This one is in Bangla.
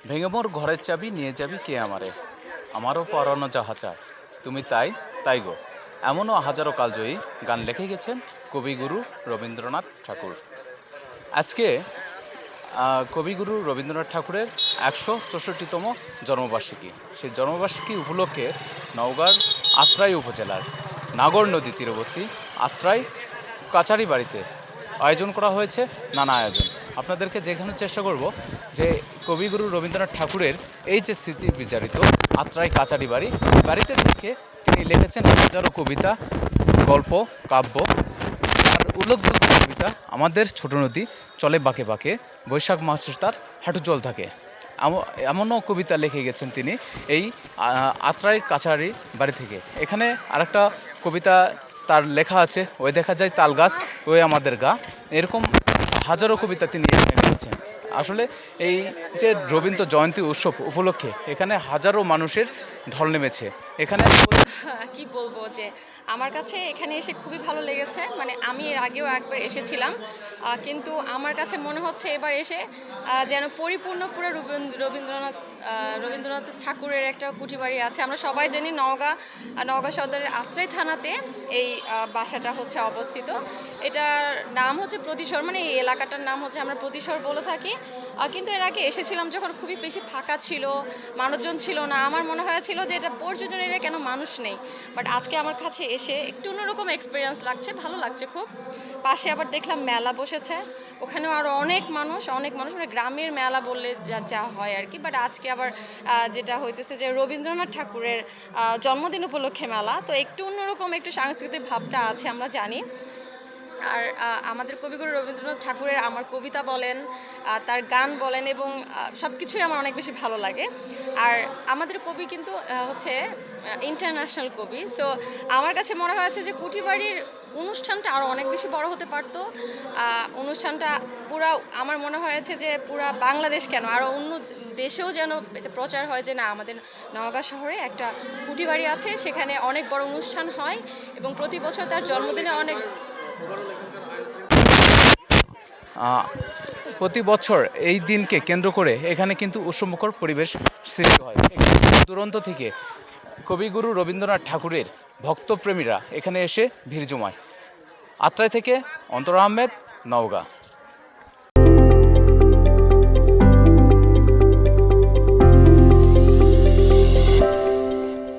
ভেঙে মোর ঘরের চাবি নিয়ে যাবি কে আমারে, আমারও পরানো যাহা চায় তুমি তাই তাই গো। এমনও হাজারো কালজয়ী গান লিখে গেছেন কবিগুরু রবীন্দ্রনাথ ঠাকুর। আজকে কবিগুরু রবীন্দ্রনাথ ঠাকুরের ১৬৪তম জন্মবার্ষিকী। সেই জন্মবার্ষিকী উপলক্ষে নওগাঁর আত্রাই উপজেলার নাগর নদী তীরবর্তী আত্রাই কাচারি বাড়িতে আয়োজন করা হয়েছে নানা আয়োজন। আপনাদেরকে দেখানোর চেষ্টা করব যে কবিগুরু রবীন্দ্রনাথ ঠাকুরের এই যে স্মৃতি বিচারিত আত্রাই কাচারি বাড়ি, বাড়িতে থেকে তিনি লিখেছেন হাজারো কবিতা, গল্প, কাব্য। আর উল্লেখযোগ্য কবিতা আমাদের ছোট নদী চলে বাঁকে বাঁকে, বৈশাখ মাসে তার হাঁটু জল থাকে। এমনও কবিতা লিখে গেছেন তিনি এই আত্রাই কাছারি বাড়ি থেকে। এখানে আরেকটা কবিতা তার লেখা আছে, ওই দেখা যায় তাল গাছ ওই আমাদের গা। এরকম হাজারো কবিতা তিনি এখানে লিখেছেন। আসলে এই যে রবীন্দ্র জয়ন্তী উৎসব উপলক্ষে এখানে হাজারো মানুষের ঢল নেমেছে। এখানে কি বলবো যে আমার কাছে এখানে এসে খুবই ভালো লেগেছে। মানে আমি এর আগেও একবার এসেছিলাম, কিন্তু আমার কাছে মনে হচ্ছে এবার এসে যেন পরিপূর্ণ পুরো রবীন্দ্রনাথ ঠাকুরের একটা কুঠিবাড়ি আছে। আমরা সবাই জানি নওগাঁ সদরের আত্রাই থানাতে এই বাসাটা হচ্ছে অবস্থিত। এটার নাম হচ্ছে প্রতিশর, মানে এই এলাকাটার নাম হচ্ছে আমরা প্রতিশর বলে থাকি। কিন্তু এর আগে এসেছিলাম যখন খুবই বেশি ফাঁকা ছিল, মানুষজন ছিল না। আমার মনে হয়েছিল যে এটা পর্যটন এরিয়া, কেন মানুষ নেই। বাট আজকে আমার কাছে এসে একটু অন্যরকম এক্সপিরিয়েন্স লাগছে, ভালো লাগছে খুব। পাশে আবার দেখলাম মেলা বসেছে, ওখানেও আরও অনেক মানুষ মানে গ্রামের মেলা বললে যা হয় আর কি। বাট আজকে আবার যেটা হইতেছে যে রবীন্দ্রনাথ ঠাকুরের জন্মদিন উপলক্ষে মেলা, তো একটু অন্যরকম একটু সাংস্কৃতিক ভাবটা আছে আমরা জানি। আর আমাদের কবিগুরু রবীন্দ্রনাথ ঠাকুরের আমার কবিতা বলেন, তার গান বলেন, এবং সব কিছুই আমার অনেক বেশি ভালো লাগে। আর আমাদের কবি কিন্তু হচ্ছে ইন্টারন্যাশনাল কবি। সো আমার কাছে মনে হয়েছে যে কুঠিবাড়ির অনুষ্ঠানটা আরও অনেক বেশি বড় হতে পারতো। অনুষ্ঠানটা পুরা আমার মনে হয়েছে যে পুরা বাংলাদেশ কেন আরও অন্য দেশেও যেন এটা প্রচার হয় যে না, আমাদের নওগাঁ শহরে একটা কুঠিবাড়ি আছে, সেখানে অনেক বড় অনুষ্ঠান হয় এবং প্রতি বছর তার জন্মদিনে অনেক প্রতি বছর এই দিনকে কেন্দ্র করে এখানে কিন্তু উৎসবমুখর পরিবেশ সৃষ্টি হয়। দূরান্ত থেকে কবিগুরু রবীন্দ্রনাথ ঠাকুরের ভক্তপ্রেমীরা এখানে এসে ভিড় জমায়। আত্রাই থেকে অন্তর আহমেদ, নওগাঁ।